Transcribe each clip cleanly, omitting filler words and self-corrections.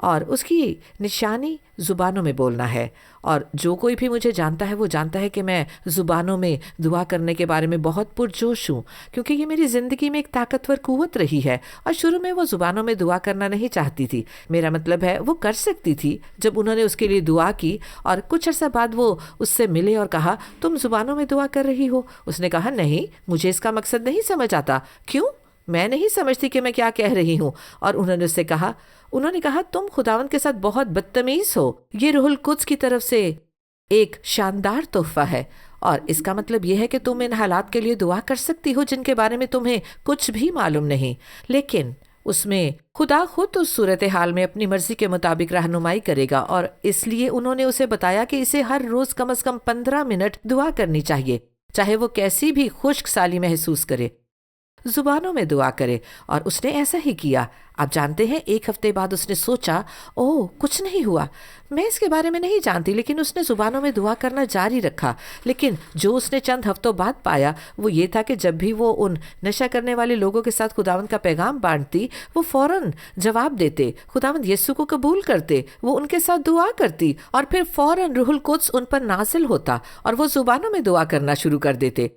اور اس کی نشانی زبانوں میں بولنا ہے۔ اور جو کوئی بھی مجھے جانتا ہے وہ جانتا ہے کہ میں زبانوں میں دعا کرنے کے بارے میں بہت پرجوش ہوں، کیونکہ یہ میری زندگی میں ایک طاقتور قوت رہی ہے۔ اور شروع میں وہ زبانوں میں دعا کرنا نہیں چاہتی تھی، میرا مطلب ہے وہ کر سکتی تھی جب انہوں نے اس کے لیے دعا کی، اور کچھ عرصہ بعد وہ اس سے ملے اور کہا تم زبانوں میں دعا کر رہی ہو؟ اس نے کہا نہیں، مجھے اس کا مقصد نہیں سمجھ آتا۔ کیوں؟ میں نہیں سمجھتی کہ میں کیا کہہ رہی ہوں۔ اور انہوں نے کہا تم خداوند کے ساتھ بہت بدتمیز ہو، یہ روح القدس کی طرف سے ایک شاندار تحفہ ہے، اور اس کا مطلب یہ ہے کہ تم ان حالات کے لیے دعا کر سکتی ہو جن کے بارے میں تمہیں کچھ بھی معلوم نہیں، لیکن اس میں خدا خود اس صورتحال میں اپنی مرضی کے مطابق رہنمائی کرے گا۔ اور اس لیے انہوں نے اسے بتایا کہ اسے ہر روز کم از کم 15 منٹ دعا کرنی چاہیے، چاہے وہ کیسی بھی خشک سالی محسوس کرے، زبانوں میں دعا کرے۔ اور اس نے ایسا ہی کیا۔ آپ جانتے ہیں 1 ہفتے بعد اس نے سوچا کچھ نہیں ہوا، میں اس کے بارے میں نہیں جانتی، لیکن اس نے زبانوں میں دعا کرنا جاری رکھا۔ لیکن جو اس نے چند ہفتوں بعد پایا وہ یہ تھا کہ جب بھی وہ ان نشہ کرنے والے لوگوں کے ساتھ خداوند کا پیغام بانٹتی، وہ فوراً جواب دیتے، خداوند یسوع کو قبول کرتے، وہ ان کے ساتھ دعا کرتی، اور پھر فوراً روح القدس ان پر نازل ہوتا اور وہ زبانوں میں دعا کرنا شروع کر دیتے۔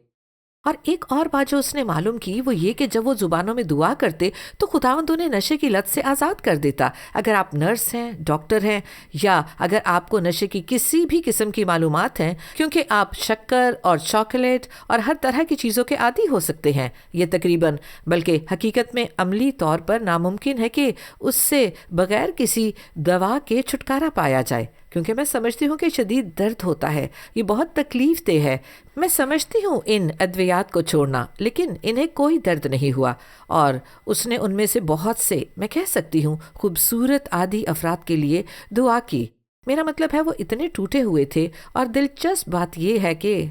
اور ایک اور بات جو اس نے معلوم کی وہ یہ کہ جب وہ زبانوں میں دعا کرتے تو خداوند انہیں نشے کی لت سے آزاد کر دیتا۔ اگر آپ نرس ہیں، ڈاکٹر ہیں، یا اگر آپ کو نشے کی کسی بھی قسم کی معلومات ہیں، کیونکہ آپ شکر اور چاکلیٹ اور ہر طرح کی چیزوں کے عادی ہو سکتے ہیں، یہ تقریباً بلکہ حقیقت میں عملی طور پر ناممکن ہے کہ اس سے بغیر کسی دوا کے چھٹکارا پایا جائے، کیونکہ میں سمجھتی ہوں کہ شدید درد ہوتا ہے، یہ بہت تکلیف دہ ہے۔ میں سمجھتی ہوں ان ادویات کو چھوڑنا، لیکن انہیں کوئی درد نہیں ہوا۔ اور اس نے ان میں سے بہت سے، میں کہہ سکتی ہوں خوبصورت عادی افراد کے لیے دعا کی۔ میرا مطلب ہے وہ اتنے ٹوٹے ہوئے تھے، اور دلچسپ بات یہ ہے کہ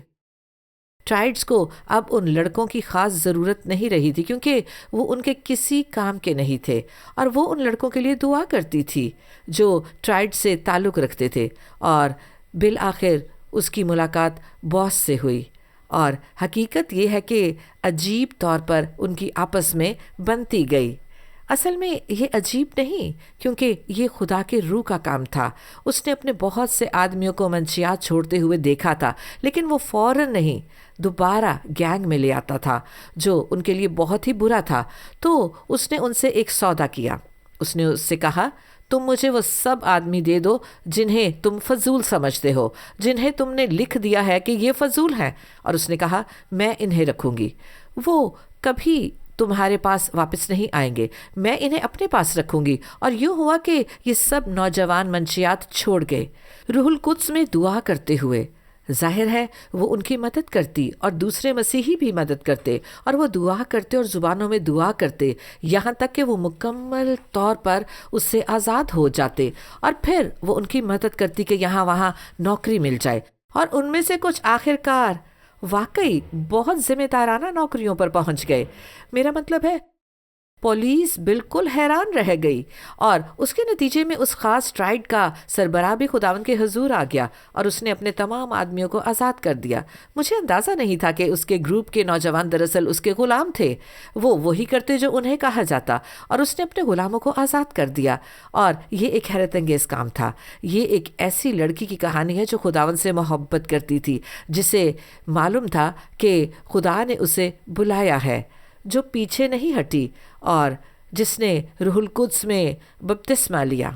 ٹرائڈز کو اب ان لڑکوں کی خاص ضرورت نہیں رہی تھی، کیونکہ وہ ان کے کسی کام کے نہیں تھے، اور وہ ان لڑکوں کے لیے دعا کرتی تھی جو ٹرائڈ سے تعلق رکھتے تھے۔ اور بالآخر اس کی ملاقات باس سے ہوئی، اور حقیقت یہ ہے کہ عجیب طور پر ان کی آپس میں بنتی گئی۔ اصل میں یہ عجیب نہیں، کیونکہ یہ خدا کے روح کا کام تھا۔ اس نے اپنے بہت سے آدمیوں کو منشیات چھوڑتے ہوئے دیکھا تھا، لیکن وہ فوراً نہیں، دوبارہ گینگ میں لے آتا تھا، جو ان کے لیے بہت ہی برا تھا۔ تو اس نے ان سے ایک سودا کیا۔ اس نے اس سے کہا تم مجھے وہ سب آدمی دے دو جنہیں تم فضول سمجھتے ہو، جنہیں تم نے لکھ دیا ہے کہ یہ فضول ہیں، اور اس نے کہا میں انہیں رکھوں گی، وہ کبھی تمہارے پاس واپس نہیں آئیں گے، میں انہیں اپنے پاس رکھوں گی۔ اور یوں ہوا کہ یہ سب نوجوان منشیات چھوڑ گئے، روح القدس میں دعا کرتے ہوئے۔ ظاہر ہے وہ ان کی مدد کرتی، اور دوسرے مسیحی بھی مدد کرتے، اور وہ دعا کرتے اور زبانوں میں دعا کرتے، یہاں تک کہ وہ مکمل طور پر اس سے آزاد ہو جاتے، اور پھر وہ ان کی مدد کرتی کہ یہاں وہاں نوکری مل جائے۔ اور ان میں سے کچھ آخرکار واقعی بہت ذمہ دارانہ نوکریوں پر پہنچ گئے۔ میرا مطلب ہے پولیس بالکل حیران رہ گئی، اور اس کے نتیجے میں اس خاص ٹرائڈ کا سربراہ بھی خداوند کے حضور آ گیا، اور اس نے اپنے تمام آدمیوں کو آزاد کر دیا۔ مجھے اندازہ نہیں تھا کہ اس کے گروپ کے نوجوان دراصل اس کے غلام تھے، وہ وہی کرتے جو انہیں کہا جاتا، اور اس نے اپنے غلاموں کو آزاد کر دیا۔ اور یہ ایک حیرت انگیز کام تھا۔ یہ ایک ایسی لڑکی کی کہانی ہے جو خداوند سے محبت کرتی تھی، جسے معلوم تھا کہ خدا نے اسے بلایا ہے، جو پیچھے نہیں ہٹی، اور جس نے روح القدس میں بپتسمہ لیا،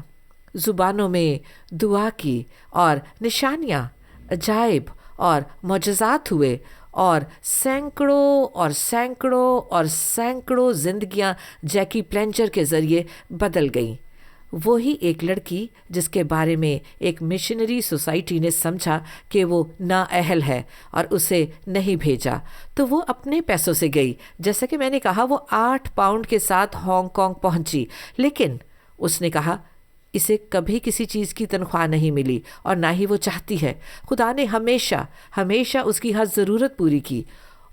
زبانوں میں دعا کی، اور نشانیاں، عجائب اور معجزات ہوئے، اور سینکڑوں اور سینکڑوں اور سینکڑوں زندگیاں جیکی پلینچر کے ذریعے بدل گئیں۔ وہی ایک لڑکی جس کے بارے میں ایک مشنری سوسائٹی نے سمجھا کہ وہ نااہل ہے اور اسے نہیں بھیجا، تو وہ اپنے پیسوں سے گئی۔ جیسا کہ میں نے کہا وہ 8 پاؤنڈ کے ساتھ ہانگ کانگ پہنچی، لیکن اس نے کہا اسے کبھی کسی چیز کی تنخواہ نہیں ملی، اور نہ ہی وہ چاہتی ہے۔ خدا نے ہمیشہ ہمیشہ اس کی ہر ضرورت پوری کی،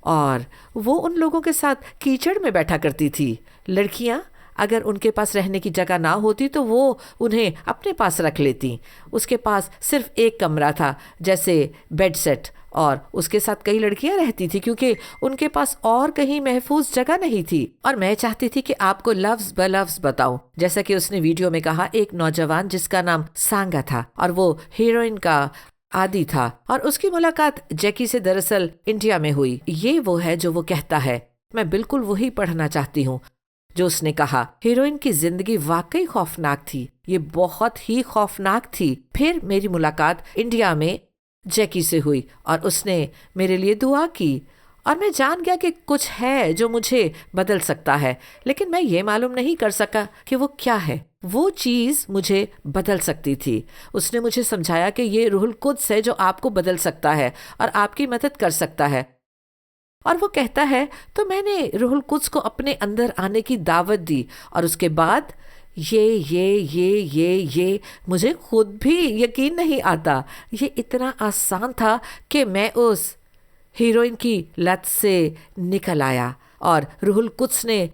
اور وہ ان لوگوں کے ساتھ کیچڑ میں بیٹھا کرتی تھی، لڑکیاں اگر ان کے پاس رہنے کی جگہ نہ ہوتی تو وہ انہیں اپنے پاس رکھ لیتی۔ اس کے پاس صرف ایک کمرہ تھا، جیسے بیڈ سیٹ، اور اس کے ساتھ کئی لڑکیاں رہتی تھی کیونکہ ان کے پاس اور کہیں محفوظ جگہ نہیں تھی۔ اور میں چاہتی تھی کہ آپ کو لفظ بلفظ بتاؤں، جیسا کہ اس نے ویڈیو میں کہا، ایک نوجوان جس کا نام سانگا تھا اور وہ ہیروئن کا عادی تھا، اور اس کی ملاقات جیکی سے دراصل انڈیا میں ہوئی۔ یہ وہ ہے جو وہ کہتا ہے، میں بالکل وہی پڑھنا چاہتی ہوں جو اس نے کہا۔ ہیروئن کی زندگی واقعی خوفناک تھی، یہ بہت ہی خوفناک تھی۔ پھر میری ملاقات انڈیا میں جیکی سے ہوئی اور اس نے میرے لیے دعا کی، اور میں جان گیا کہ کچھ ہے جو مجھے بدل سکتا ہے، لیکن میں یہ معلوم نہیں کر سکا کہ وہ کیا ہے۔ وہ چیز مجھے بدل سکتی تھی۔ اس نے مجھے سمجھایا کہ یہ روح القدس ہے جو آپ کو بدل سکتا ہے اور آپ کی مدد کر سکتا ہے۔ اور وہ کہتا ہے، تو میں نے روح القدس کو اپنے اندر آنے کی دعوت دی، اور اس کے بعد یہ مجھے خود بھی یقین نہیں آتا۔ یہ اتنا آسان تھا کہ میں اس ہیروئن کی لت سے نکل آیا، اور روح القدس نے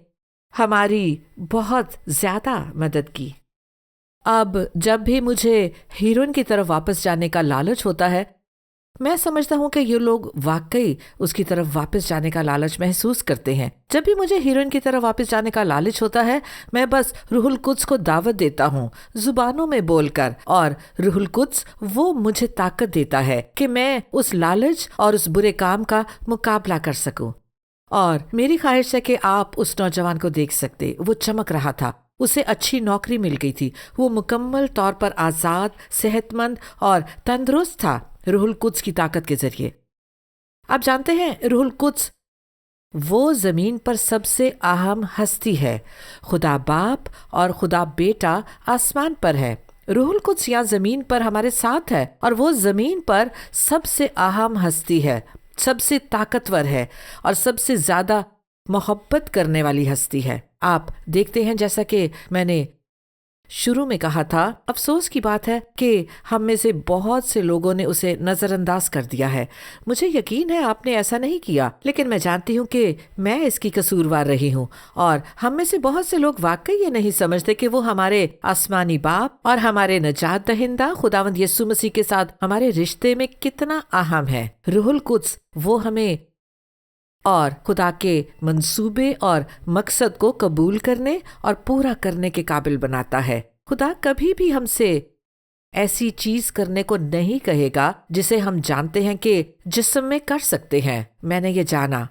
ہماری بہت زیادہ مدد کی۔ اب جب بھی مجھے ہیروئن کی طرف واپس جانے کا لالچ ہوتا ہے، میں سمجھتا ہوں کہ یہ لوگ واقعی اس کی طرف واپس جانے کا لالچ محسوس کرتے ہیں۔ جب بھی مجھے ہیروئن کی طرف واپس جانے کا لالچ ہوتا ہے، میں بس روح القدس کو دعوت دیتا ہوں، زبانوں میں بول کر، اور روح القدس وہ مجھے طاقت دیتا ہے کہ میں اس لالچ اور اس برے کام کا مقابلہ کر سکوں۔ اور میری خواہش ہے کہ آپ اس نوجوان کو دیکھ سکتے، وہ چمک رہا تھا، اسے اچھی نوکری مل گئی تھی، وہ مکمل طور پر آزاد، صحت مند اور تندرست تھا روح القدس کی طاقت کے ذریعے۔ آپ جانتے ہیں، روح القدس وہ زمین پر سب سے اہم ہستی ہے۔ خدا باپ اور خدا بیٹا آسمان پر ہے، روح القدس یہاں زمین پر ہمارے ساتھ ہے، اور وہ زمین پر سب سے اہم ہستی ہے، سب سے طاقتور ہے، اور سب سے زیادہ محبت کرنے والی ہستی ہے۔ آپ دیکھتے ہیں، جیسا کہ میں نے شروع میں کہا تھا، افسوس کی بات ہے کہ ہم میں سے بہت سے لوگوں نے اسے نظر انداز کر دیا ہے۔ مجھے یقین ہے آپ نے ایسا نہیں کیا، لیکن میں جانتی ہوں کہ میں اس کی قصوروار رہی ہوں، اور ہم میں سے بہت سے لوگ واقعی یہ نہیں سمجھتے کہ وہ ہمارے آسمانی باپ اور ہمارے نجات دہندہ خداوند یسوع مسیح کے ساتھ ہمارے رشتے میں کتنا اہم ہے۔ روح القدس وہ ہمیں اور خدا کے منصوبے اور مقصد کو قبول کرنے اور پورا کرنے کے قابل بناتا ہے۔ خدا کبھی بھی ہم سے ایسی چیز کرنے کو نہیں کہے گا جسے ہم جانتے ہیں کہ جسم میں کر سکتے ہیں۔ میں نے یہ جانا،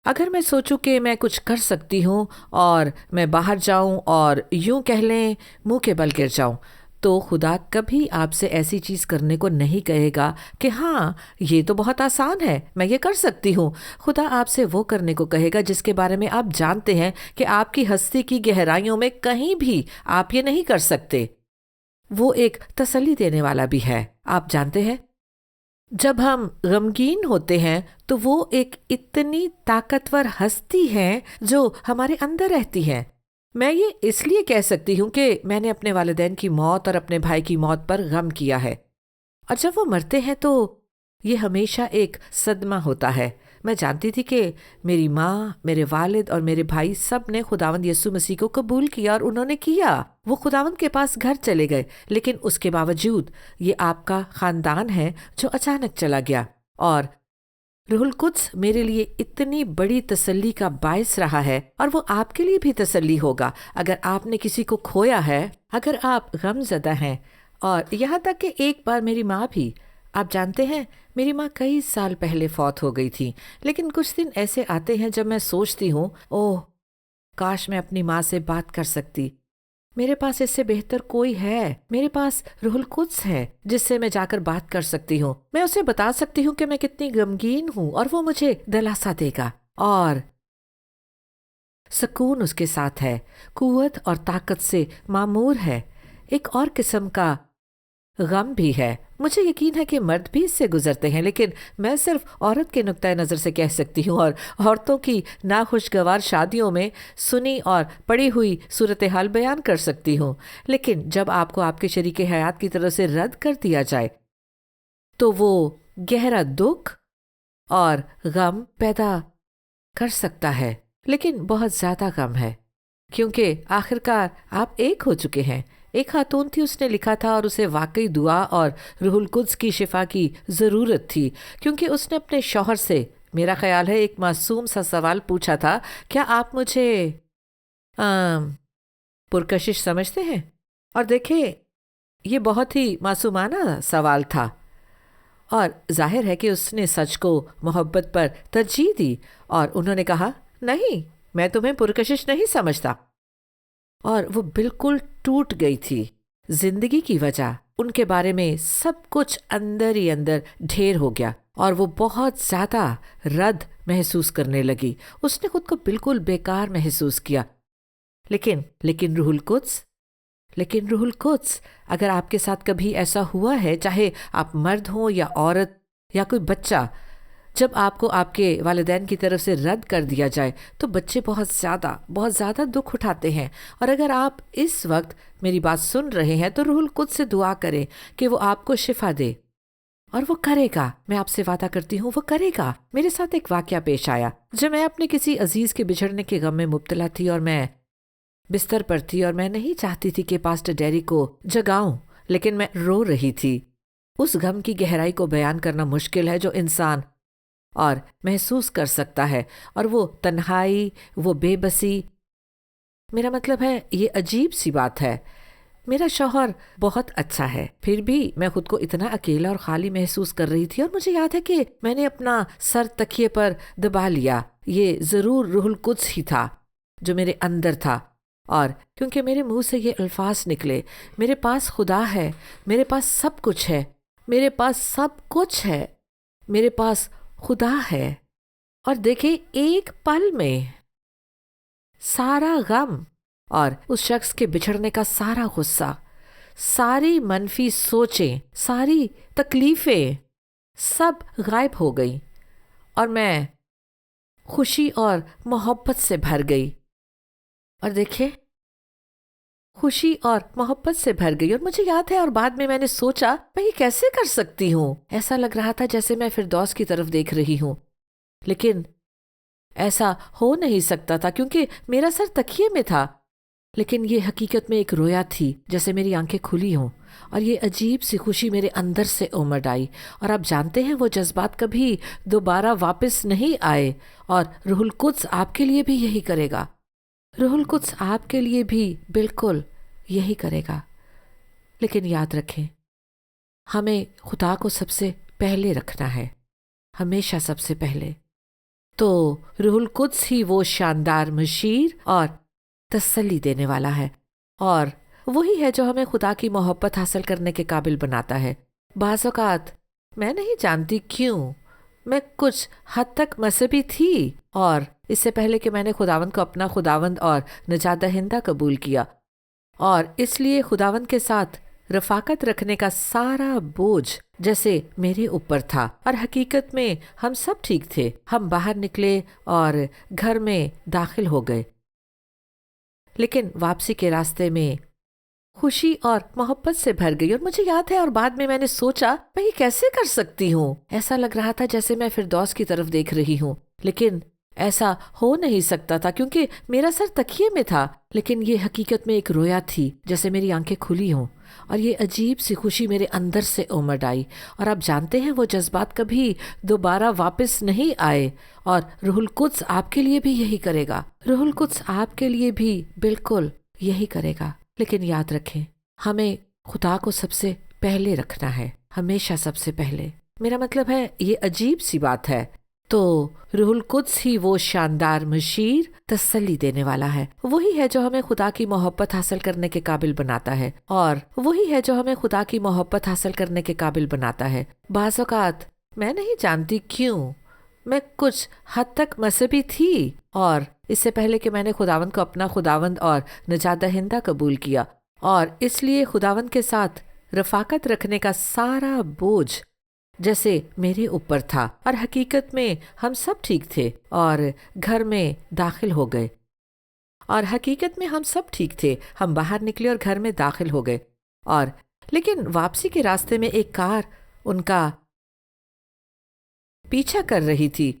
اگر میں سوچوں کہ میں کچھ کر سکتی ہوں اور میں باہر جاؤں اور یوں کہہ لیں منہ کے بل گر جاؤں، تو خدا کبھی آپ سے ایسی چیز کرنے کو نہیں کہے گا کہ ہاں یہ تو بہت آسان ہے، میں یہ کر سکتی ہوں۔ خدا آپ سے وہ کرنے کو کہے گا جس کے بارے میں آپ جانتے ہیں کہ آپ کی ہستی کی گہرائیوں میں کہیں بھی آپ یہ نہیں کر سکتے۔ وہ ایک تسلی دینے والا بھی ہے۔ آپ جانتے ہیں، جب ہم غمگین ہوتے ہیں تو وہ ایک اتنی طاقتور ہستی ہے جو ہمارے اندر رہتی ہے۔ میں یہ اس لیے کہہ سکتی ہوں کہ میں نے اپنے والدین کی موت اور اپنے بھائی کی موت پر غم کیا ہے، اور جب وہ مرتے ہیں تو یہ ہمیشہ ایک صدمہ ہوتا ہے۔ میں جانتی تھی کہ میری ماں، میرے والد اور میرے بھائی سب نے خداوند یسوع مسیح کو قبول کیا، اور انہوں نے کیا، وہ خداوند کے پاس گھر چلے گئے، لیکن اس کے باوجود یہ آپ کا خاندان ہے جو اچانک چلا گیا۔ اور روح القدس میرے لیے اتنی بڑی تسلی کا باعث رہا ہے، اور وہ آپ کے لیے بھی تسلی ہوگا اگر آپ نے کسی کو کھویا ہے، اگر آپ غم زدہ ہیں، اور یہاں تک کہ ایک بار میری ماں بھی۔ آپ جانتے ہیں، میری ماں کئی سال پہلے فوت ہو گئی تھی، لیکن کچھ دن ایسے آتے ہیں جب میں سوچتی ہوں، اوہ کاش میں اپنی ماں سے بات کر سکتی، میرے پاس اس سے بہتر کوئی ہے، میرے پاس روح القدس ہے جس سے میں جا کر بات کر سکتی ہوں، میں اسے بتا سکتی ہوں کہ میں کتنی غمگین ہوں، اور وہ مجھے دلاسا دے گا، اور سکون اس کے ساتھ ہے، قوت اور طاقت سے معمور ہے۔ ایک اور قسم کا غم بھی ہے، مجھے یقین ہے کہ مرد بھی اس سے گزرتے ہیں، لیکن میں صرف عورت کے نقطۂ نظر سے کہہ سکتی ہوں، اور عورتوں کی ناخوشگوار شادیوں میں سنی اور پڑھی ہوئی صورتحال بیان کر سکتی ہوں۔ لیکن جب آپ کو آپ کے شریک حیات کی طرف سے رد کر دیا جائے تو وہ گہرا دکھ اور غم پیدا کر سکتا ہے، لیکن بہت زیادہ غم ہے۔ کیونکہ آخرکار آپ ایک ہو چکے ہیں۔ ایک خاتون تھی، اس نے لکھا تھا اور اسے واقعی دعا اور روح القدس کی شفا کی ضرورت تھی، کیونکہ اس نے اپنے شوہر سے، میرا خیال ہے، ایک معصوم سا سوال پوچھا تھا، کیا آپ مجھے پرکشش سمجھتے ہیں؟ اور دیکھیں، یہ بہت ہی معصومانہ سوال تھا، اور ظاہر ہے کہ اس نے سچ کو محبت پر ترجیح دی، اور انہوں نے کہا، نہیں، میں تمہیں پرکشش نہیں سمجھتا۔ اور وہ بالکل ٹوٹ گئی تھی۔ زندگی کی وجہ، ان کے بارے میں سب کچھ اندر ہی اندر ڈھیر ہو گیا، اور وہ بہت زیادہ رد محسوس کرنے لگی۔ اس نے خود کو بالکل بیکار محسوس کیا۔ لیکن روح القدس، اگر آپ کے ساتھ کبھی ایسا ہوا ہے، چاہے آپ مرد ہوں یا عورت یا کوئی بچہ، جب آپ کو آپ کے والدین کی طرف سے رد کر دیا جائے تو بچے بہت زیادہ دکھ اٹھاتے ہیں۔ اور اگر آپ اس وقت میری بات سن رہے ہیں تو روح القدس سے دعا کریں کہ وہ آپ کو شفا دے، اور وہ کرے گا۔ میں آپ سے وعدہ کرتی ہوں وہ کرے گا۔ میرے ساتھ ایک واقعہ پیش آیا جب میں اپنے کسی عزیز کے بچھڑنے کے غم میں مبتلا تھی، اور میں بستر پر تھی، اور میں نہیں چاہتی تھی کہ پاسٹر ڈیری کو جگاؤں، لیکن میں رو رہی تھی۔ اس غم کی گہرائی کو بیان کرنا مشکل ہے جو انسان اور محسوس کر سکتا ہے، اور وہ تنہائی، وہ بے بسی، میرا مطلب ہے یہ عجیب سی بات ہے۔ میرا شوہر بہت اچھا ہے، پھر بھی میں خود کو اتنا اکیلا اور خالی محسوس کر رہی تھی، اور مجھے یاد ہے کہ میں نے اپنا سر تکیے پر دبا لیا۔ یہ ضرور روح القدس ہی تھا جو میرے اندر تھا، اور کیونکہ میرے منہ سے یہ الفاظ نکلے، میرے پاس خدا ہے، میرے پاس سب کچھ ہے، میرے پاس سب کچھ ہے، میرے پاس خدا ہے۔ اور دیکھیں، ایک پل میں سارا غم اور اس شخص کے بچھڑنے کا سارا غصہ، ساری منفی سوچیں، ساری تکلیفیں سب غائب ہو گئیں، اور میں خوشی اور محبت سے بھر گئی۔ اور دیکھیں، خوشی اور محبت سے بھر گئی، اور مجھے یاد ہے، اور بعد میں نے سوچا، میں یہ کیسے کر سکتی ہوں؟ ایسا لگ رہا تھا جیسے میں فردوس کی طرف دیکھ رہی ہوں، لیکن ایسا ہو نہیں سکتا تھا کیونکہ میرا سر تکیے میں تھا۔ لیکن یہ حقیقت میں ایک رویا تھی، جیسے میری آنکھیں کھلی ہوں، اور یہ عجیب سی خوشی میرے اندر سے امڑ آئی۔ اور آپ جانتے ہیں وہ جذبات کبھی دوبارہ واپس نہیں آئے، اور روح القدس آپ کے لیے بھی یہی کرے گا۔ روح القدس آپ کے لیے بھی بالکل یہی کرے گا۔ لیکن یاد رکھیں، ہمیں خدا کو سب سے پہلے رکھنا ہے، ہمیشہ سب سے پہلے۔ تو روح القدس ہی وہ شاندار مشیر اور تسلی دینے والا ہے، اور وہی ہے جو ہمیں خدا کی محبت حاصل کرنے کے قابل بناتا ہے۔ بعض اوقات میں نہیں جانتی کیوں میں کچھ حد تک مذہبی تھی، اور اس سے پہلے کہ میں نے خداوند کو اپنا خداوند اور نجات دہندہ قبول کیا، اور اس لیے خداوند کے ساتھ رفاقت رکھنے کا سارا بوجھ جیسے میرے اوپر تھا۔ اور حقیقت میں ہم سب ٹھیک تھے، ہم باہر نکلے اور گھر میں داخل ہو گئے، لیکن واپسی کے راستے میں خوشی اور محبت سے بھر گئی۔ اور مجھے یاد ہے، اور بعد میں نے سوچا، میں یہ کیسے کر سکتی ہوں؟ ایسا لگ رہا تھا جیسے میں فردوس کی طرف دیکھ رہی ہوں، لیکن ایسا ہو نہیں سکتا تھا کیونکہ میرا سر تکیے میں تھا۔ لیکن یہ حقیقت میں ایک رویا تھی، جیسے میری آنکھیں کھلی ہوں، اور یہ عجیب سی خوشی میرے اندر سے امڑ آئی۔ اور آپ جانتے ہیں وہ جذبات کبھی دوبارہ واپس نہیں آئے، اور روح القدس آپ کے لیے بھی یہی کرے گا۔ روح القدس آپ کے لیے بھی بالکل یہی کرے گا۔ لیکن یاد رکھیں، ہمیں خدا کو سب سے پہلے رکھنا ہے، ہمیشہ سب سے پہلے۔ میرا مطلب ہے یہ عجیب سی بات ہے۔ تو روح القدس ہی وہ شاندار مشیر، تسلی دینے والا ہے، وہی ہے جو ہمیں خدا کی محبت حاصل کرنے کے قابل بناتا ہے، اور وہی ہے جو ہمیں خدا کی محبت حاصل کرنے کے قابل بناتا ہے۔ بعض اوقات میں نہیں جانتی کیوں میں کچھ حد تک مذہبی تھی، اور اس سے پہلے کہ میں نے خداوند کو اپنا خداوند اور نجات دہندہ قبول کیا، اور اس لیے خداوند کے ساتھ رفاقت رکھنے کا سارا بوجھ جیسے میرے اوپر تھا۔ اور حقیقت میں ہم سب ٹھیک تھے، اور گھر میں داخل ہو گئے، اور حقیقت میں ہم سب ٹھیک تھے، ہم باہر نکلے اور گھر میں داخل ہو گئے، اور لیکن واپسی کے راستے میں ایک کار ان کا پیچھا کر رہی تھی،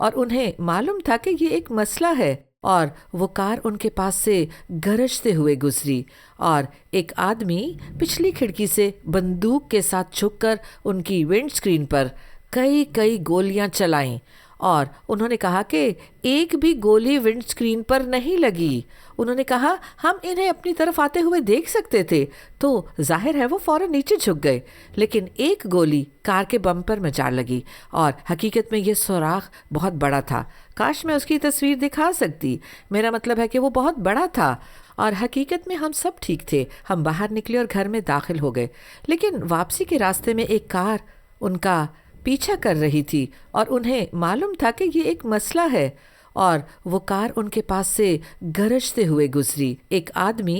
اور انہیں معلوم تھا کہ یہ ایک مسئلہ ہے، اور وہ کار ان کے پاس سے گرجتے ہوئے گزری اور ایک آدمی پچھلی کھڑکی سے بندوق کے ساتھ چھک کر ان کی ونڈ اسکرین پر کئی گولیاں چلائیں اور انہوں نے کہا کہ ایک بھی گولی ونڈ اسکرین پر نہیں لگی۔ انہوں نے کہا ہم انہیں اپنی طرف آتے ہوئے دیکھ سکتے تھے، تو ظاہر ہے وہ فوراً نیچے جھک گئے، لیکن ایک گولی کار کے بمپر میں جا لگی اور حقیقت میں یہ سوراخ بہت بڑا تھا۔ کاش میں اس کی تصویر دکھا سکتی، میرا مطلب ہے کہ وہ بہت بڑا تھا، اور حقیقت میں ہم سب ٹھیک تھے۔ ہم باہر نکلے اور گھر میں داخل ہو گئے، لیکن واپسی کے راستے میں ایک کار ان کا پیچھا کر رہی تھی اور انہیں معلوم تھا کہ یہ ایک مسئلہ ہے، اور وہ کار ان کے پاس سے گرجتے ہوئے گزری۔ ایک آدمی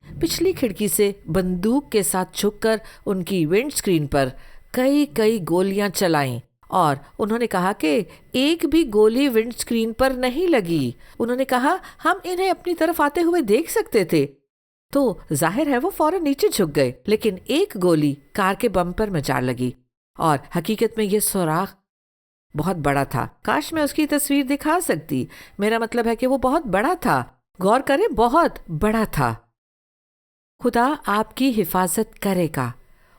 پچھلی کھڑکی سے بندوق کے ساتھ چھک کر ان کی ونڈ اسکرین پر کئی گولیاں چلائیں اور انہوں نے کہا کہ ایک بھی گولی ونڈ اسکرین پر نہیں لگی۔ انہوں نے کہا ہم انہیں اپنی طرف آتے ہوئے دیکھ سکتے تھے، تو ظاہر ہے وہ فوراً نیچے جھک گئے، لیکن ایک گولی کار کے بمپر میں جا لگی اور حقیقت میں یہ سوراخ بہت بڑا تھا۔ کاش میں اس کی تصویر دکھا سکتی، میرا مطلب ہے کہ وہ بہت بڑا تھا، غور کریں بہت بڑا تھا۔ خدا آپ کی حفاظت کرے گا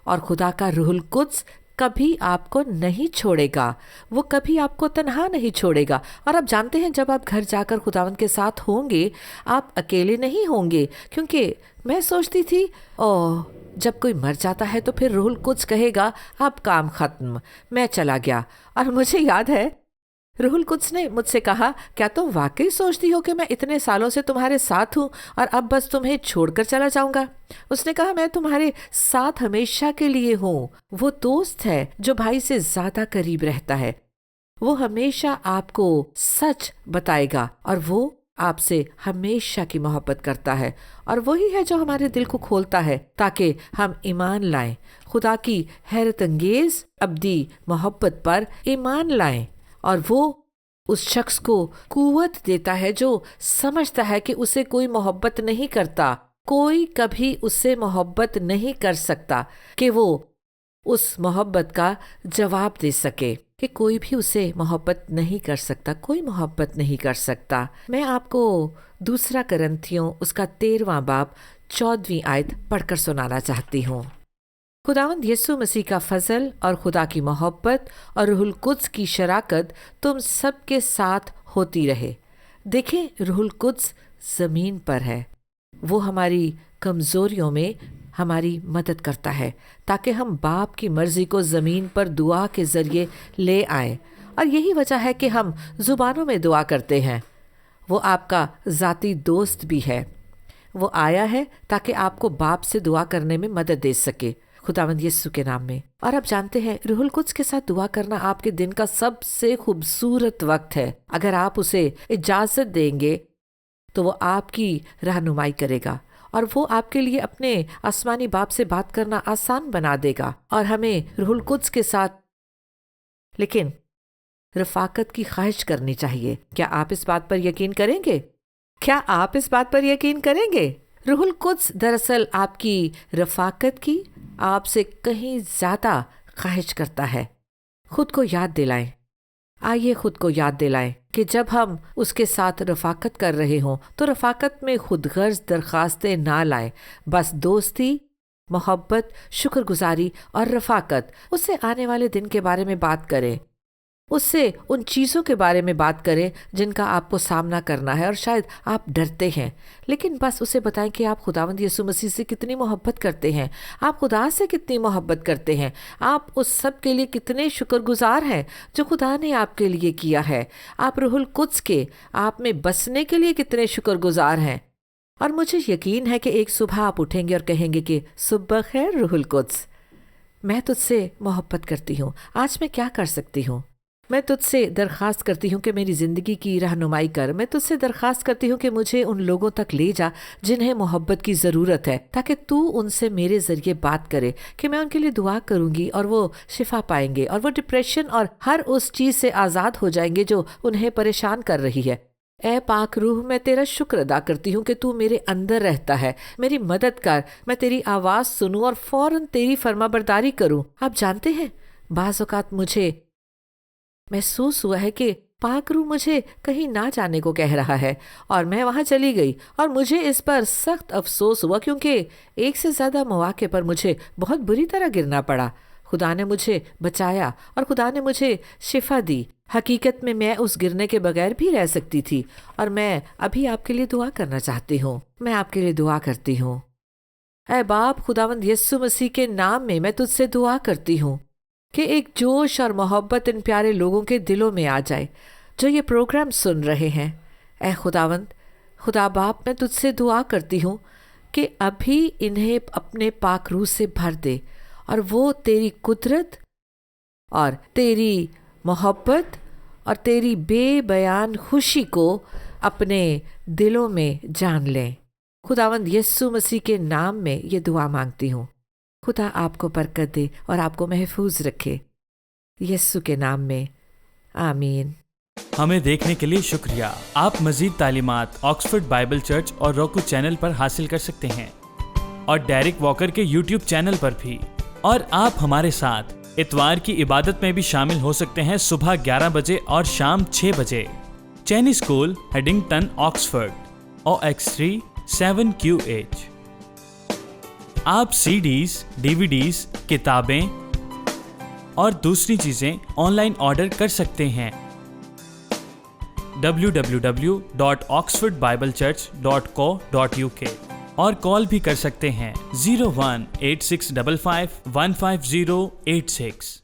اور خدا کا روح القدس کبھی آپ کو نہیں چھوڑے گا، وہ کبھی آپ کو تنہا نہیں چھوڑے گا۔ اور آپ جانتے ہیں جب آپ گھر جا کر خداوند کے ساتھ ہوں گے آپ اکیلے نہیں ہوں گے، کیونکہ میں سوچتی تھی جب کوئی مر جاتا ہے تو پھر روح القدس کہے گا اب کام ختم، میں چلا گیا۔ اور مجھے یاد ہے روح القدس نے مجھ سے کہا کیا تم واقعی سوچتی ہو کہ میں اتنے سالوں سے تمہارے ساتھ ہوں اور اب بس تمہیں چھوڑ کر چلا جاؤں گا؟ اس نے کہا میں تمہارے ساتھ ہمیشہ کے لیے ہوں۔ وہ دوست ہے جو بھائی سے زیادہ قریب رہتا ہے، وہ ہمیشہ آپ کو سچ بتائے گا اور وہ آپ سے ہمیشہ کی محبت کرتا ہے، اور وہی ہے جو ہمارے دل کو کھولتا ہے تاکہ ہم ایمان لائیں، خدا کی حیرت انگیز ابدی محبت پر ایمان لائیں، اور وہ اس شخص کو قوت دیتا ہے جو سمجھتا ہے کہ اسے کوئی محبت نہیں کرتا، کوئی کبھی اس سے محبت نہیں کر سکتا کہ وہ اس محبت کا جواب دے سکے، کہ کوئی بھی اسے محبت نہیں کر سکتا، کوئی محبت نہیں کر سکتا۔ میں آپ کو دوسرا کرنتھیوں اس کا 13واں باب 14ویں آیت پڑھ کر سنانا چاہتی ہوں۔ خداوند یسوع مسیح کا فضل اور خدا کی محبت اور روح القدس کی شراکت تم سب کے ساتھ ہوتی رہے۔ دیکھیں روح القدس زمین پر ہے، وہ ہماری کمزوریوں میں ہماری مدد کرتا ہے تاکہ ہم باپ کی مرضی کو زمین پر دعا کے ذریعے لے آئیں، اور یہی وجہ ہے کہ ہم زبانوں میں دعا کرتے ہیں۔ وہ آپ کا ذاتی دوست بھی ہے، وہ آیا ہے تاکہ آپ کو باپ سے دعا کرنے میں مدد دے سکے خداوند یسوع کے نام میں۔ اور آپ جانتے ہیں روح القدس کے ساتھ دعا کرنا آپ کے دن کا سب سے خوبصورت وقت ہے۔ اگر آپ اسے اجازت دیں گے تو وہ آپ کی رہنمائی کرے گا، اور وہ آپ کے لیے اپنے آسمانی باپ سے بات کرنا آسان بنا دے گا، اور ہمیں روح القدس کے ساتھ لیکن رفاقت کی خواہش کرنی چاہیے۔ کیا آپ اس بات پر یقین کریں گے؟ کیا آپ اس بات پر یقین کریں گے؟ روح القدس دراصل آپ کی رفاقت کی آپ سے کہیں زیادہ خواہش کرتا ہے۔ خود کو یاد دلائیں، آئیے خود کو یاد دلائیں کہ جب ہم اس کے ساتھ رفاقت کر رہے ہوں تو رفاقت میں خود غرض درخواستیں نہ لائیں، بس دوستی، محبت، شکر گزاری اور رفاقت، اس سے آنے والے دن کے بارے میں بات کریں، اس سے ان چیزوں کے بارے میں بات کریں جن کا آپ کو سامنا کرنا ہے اور شاید آپ ڈرتے ہیں، لیکن بس اسے بتائیں کہ آپ خداوند یسوع مسیح سے کتنی محبت کرتے ہیں، آپ خدا سے کتنی محبت کرتے ہیں، آپ اس سب کے لیے کتنے شکر گزار ہیں جو خدا نے آپ کے لیے کیا ہے، آپ روح القدس کے آپ میں بسنے کے لیے کتنے شکر گزار ہیں۔ اور مجھے یقین ہے کہ ایک صبح آپ اٹھیں گے اور کہیں گے کہ صبح خیر روح القدس، میں تجھ سے محبت کرتی ہوں، آج میں کیا کر سکتی ہوں؟ میں تجھ سے درخواست کرتی ہوں کہ میری زندگی کی رہنمائی کر، میں تجھ سے درخواست کرتی ہوں کہ مجھے ان لوگوں تک لے جا جنہیں محبت کی ضرورت ہے، تاکہ تو ان سے میرے ذریعے بات کرے کہ میں ان کے لیے دعا کروں گی اور وہ شفا پائیں گے اور وہ ڈپریشن اور ہر اس چیز سے آزاد ہو جائیں گے جو انہیں پریشان کر رہی ہے۔ اے پاک روح، میں تیرا شکر ادا کرتی ہوں کہ تو میرے اندر رہتا ہے، میری مدد کر، میں تیری آواز سنوں اور فوراً تیری فرما برداری کروں۔ آپ جانتے ہیں بعض اوقات مجھے محسوس ہوا ہے کہ پاک روح مجھے کہیں نہ جانے کو کہہ رہا ہے اور میں وہاں چلی گئی، اور مجھے اس پر سخت افسوس ہوا کیونکہ ایک سے زیادہ مواقع پر مجھے بہت بری طرح گرنا پڑا۔ خدا نے مجھے بچایا اور خدا نے مجھے شفا دی۔ حقیقت میں اس گرنے کے بغیر بھی رہ سکتی تھی، اور میں ابھی آپ کے لیے دعا کرنا چاہتی ہوں۔ میں آپ کے لیے دعا کرتی ہوں۔ اے باپ، خداوند یسوع مسیح کے نام میں تجھ سے دعا کرتی ہوں کہ ایک جوش اور محبت ان پیارے لوگوں کے دلوں میں آ جائے جو یہ پروگرام سن رہے ہیں۔ اے خداوند، خدا باپ، میں تجھ سے دعا کرتی ہوں کہ ابھی انہیں اپنے پاک روح سے بھر دے، اور وہ تیری قدرت اور تیری محبت اور تیری بے بیان خوشی کو اپنے دلوں میں جان لیں۔ خداوند یسوع مسیح کے نام میں یہ دعا مانگتی ہوں۔ خدا آپ کو برکت دے اور آپ کو محفوظ رکھے، یسوع کے نام میں، آمین۔ ہمیں دیکھنے کے لیے شکریہ۔ آپ مزید تعلیمات آکسفورڈ بائبل چرچ اور روکو چینل پر حاصل کر سکتے ہیں، اور ڈیرک واکر کے یوٹیوب چینل پر بھی۔ اور آپ ہمارے ساتھ اتوار کی عبادت میں بھی شامل ہو سکتے ہیں، صبح 11 بجے اور شام 6 بجے۔ چینی اسکول، ہیڈنگٹن، آکسفورڈ، OX3 7QH۔ آپ CDs، DVDs، کتابیں اور دوسری چیزیں آن لائن آرڈر کر سکتے ہیں۔ www.oxfordbiblechurch.co.uk اور کال بھی کر سکتے ہیں 018655 15086۔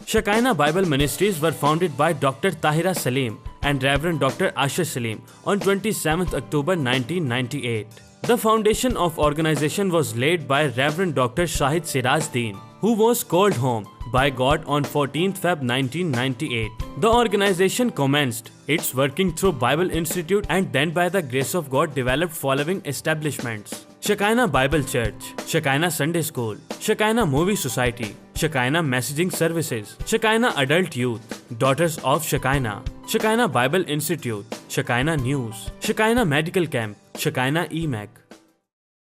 Shekinah Bible Ministries were founded by Dr. Tahira Salim and Reverend Dr. Asher Salim on 27th October 1998. The foundation of organization was laid by Reverend Dr. Shahid Siraj Deen, who was called home by God on 14th Feb 1998. The organization commenced its working through Bible Institute and then by the grace of God developed following establishments: Shekinah Bible Church, Shekinah Sunday School, Shekinah Movie Society, Shekinah Messaging Services, Shekinah Adult Youth, Daughters of Shekinah, Shekinah Bible Institute, Shekinah News, Shekinah Medical Camp, Shekinah EMAC.